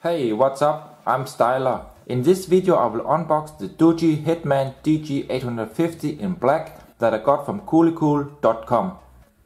Hey, what's up? I'm Styler. In this video I will unbox the DOOGEE Hitman DG850 in black that I got from coolicool.com.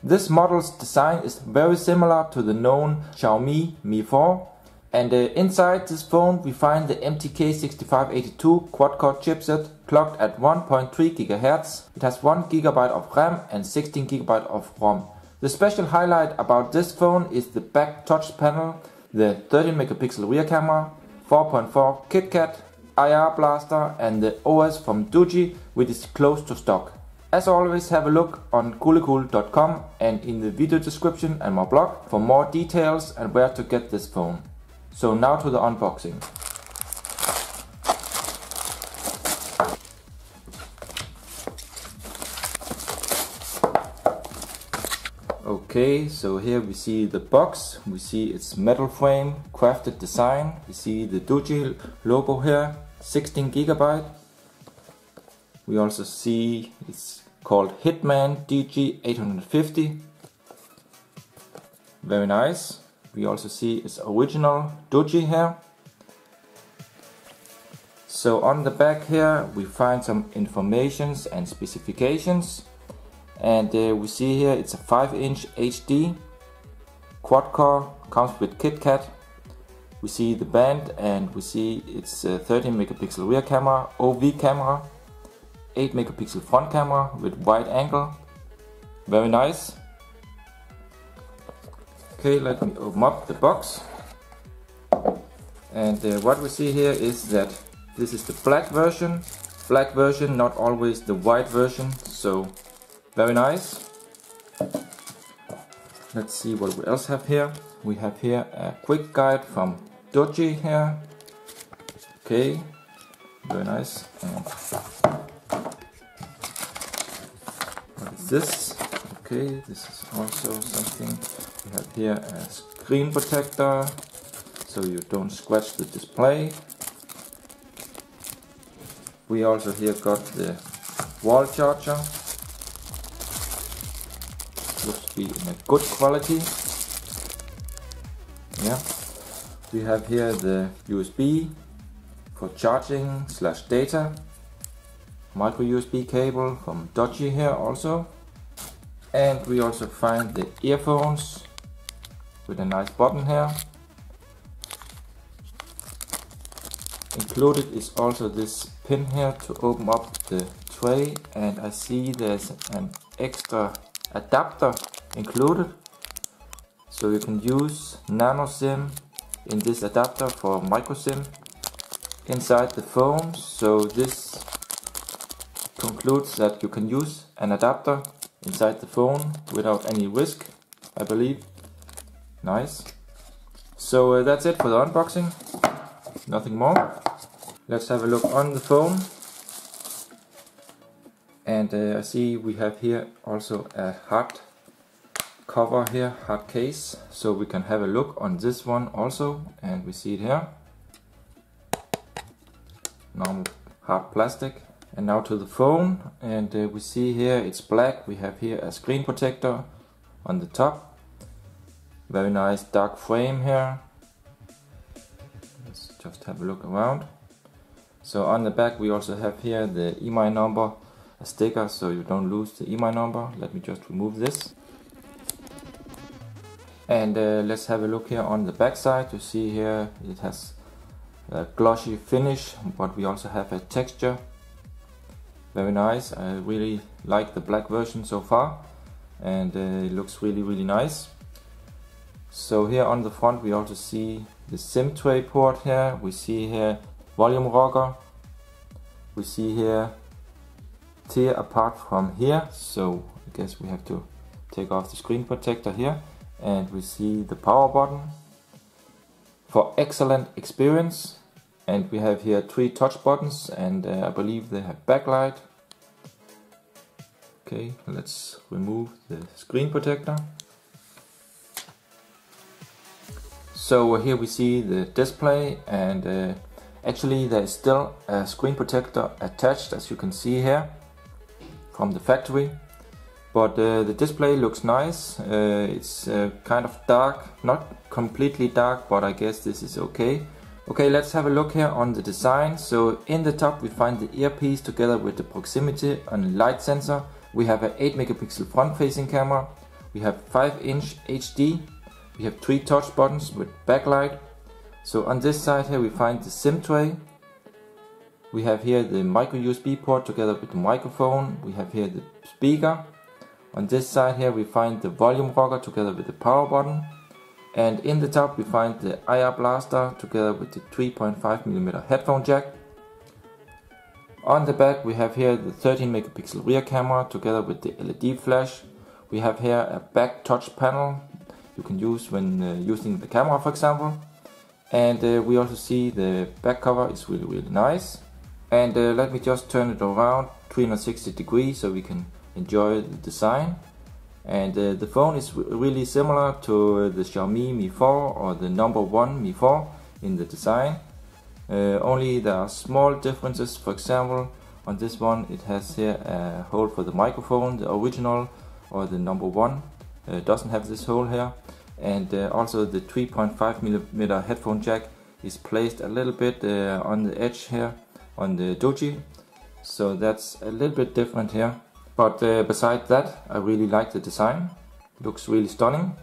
This model's design is very similar to the known Xiaomi Mi 4, and inside this phone we find the MTK6582 quad-core chipset clocked at 1.3 GHz. It has 1 GB of RAM and 16 GB of ROM. The special highlight about this phone is the BackTouchPanel, the 13 megapixel rear camera, 4.4 KitKat, IR blaster and the OS from DOOGEE, which is close to stock. As always, have a look on coolicool.com and in the video description and my blog for more details and where to get this phone. So now to the unboxing. Okay, so here we see the box, we see its metal frame, crafted design, we see the DOOGEE logo here, 16 GB. We also see it's called Hitman DG850, very nice. We also see its original DOOGEE here. So on the back here we find some informations and specifications. And we see here it's a 5-inch HD quad core, comes with KitKat. We see the band and we see it's a 13 megapixel rear camera, OV camera, 8 megapixel front camera with wide angle, very nice. Okay, let me open up the box. And what we see here is that this is the black version, not always the white version, so very nice. Let's see what we else have here. We have here a quick guide from DOOGEE here. Okay, very nice. And what is this? Okay, this is also something. We have here a screen protector, so you don't scratch the display. We also here got the wall charger. Looks to be in a good quality. Yeah, we have here the USB for charging / data, micro USB cable from DOOGEE here also, and we also find the earphones with a nice button here. Included is also this pin here to open up the tray, and I see there's an extra adapter included, so you can use nano SIM in this adapter for micro SIM inside the phone. So this concludes that you can use an adapter inside the phone without any risk, I believe. Nice. So that's it for the unboxing, nothing more. Let's have a look on the phone. And I see we have here also a hard cover here, hard case, so we can have a look on this one also, and we see it here. Normal hard plastic. And now to the phone, and we see here it's black. We have here a screen protector on the top. Very nice dark frame here. Let's just have a look around. So on the back we also have here the EMI number, a sticker so you don't lose the EMI number. Let me just remove this. And let's have a look here on the back side. You see here it has a glossy finish, but we also have a texture. Very nice. I really like the black version so far, and it looks really nice. So here on the front we also see the SIM tray port here. We see here volume rocker. We see here tear apart from here, so I guess we have to take off the screen protector here. And we see the power button for excellent experience. And we have here 3 touch buttons, and I believe they have backlight. Okay, let's remove the screen protector. So here we see the display, and actually there is still a screen protector attached, as you can see here from the factory. But the display looks nice. It's kind of dark, not completely dark, but I guess this is okay. Okay, let's have a look here on the design. So in the top we find the earpiece together with the proximity and light sensor. We have an 8 megapixel front facing camera. We have 5-inch HD. We have 3 touch buttons with backlight. So on this side here we find the SIM tray. We have here the micro USB port together with the microphone. We have here the speaker. On this side here we find the volume rocker together with the power button. And in the top we find the IR blaster together with the 3.5mm headphone jack. On the back we have here the 13 megapixel rear camera together with the LED flash. We have here a back touch panel you can use when using the camera, for example. And we also see the back cover is really nice. And let me just turn it around 360 degrees so we can enjoy the design. And the phone is really similar to the Xiaomi Mi 4 or the number 1 Mi 4 in the design. Only there are small differences. For example, on this one it has here a hole for the microphone. The original or the number 1 doesn't have this hole here. And also the 3.5mm headphone jack is placed a little bit on the edge here on the DOOGEE. So that's a little bit different here. But besides that, I really like the design. Looks really stunning.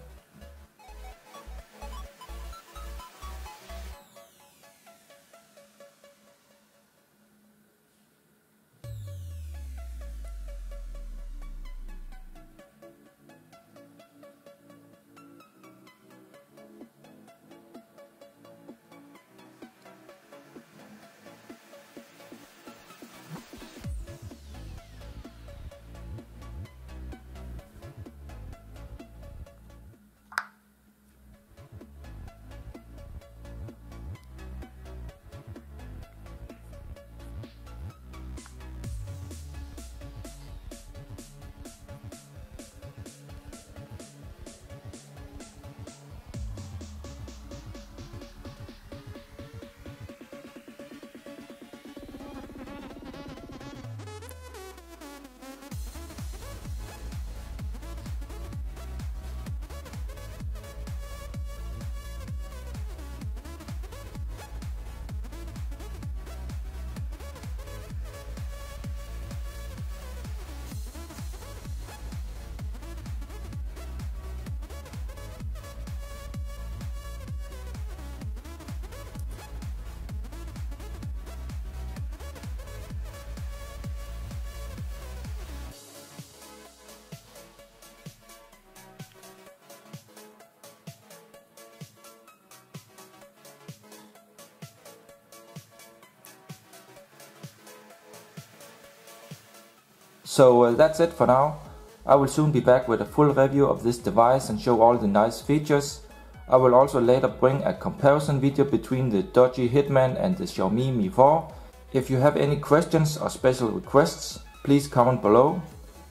So that's it for now. I will soon be back with a full review of this device and show all the nice features. I will also later bring a comparison video between the DOOGEE Hitman and the Xiaomi Mi 4. If you have any questions or special requests, please comment below.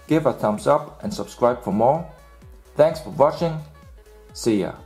Give a thumbs up and subscribe for more. Thanks for watching. See ya.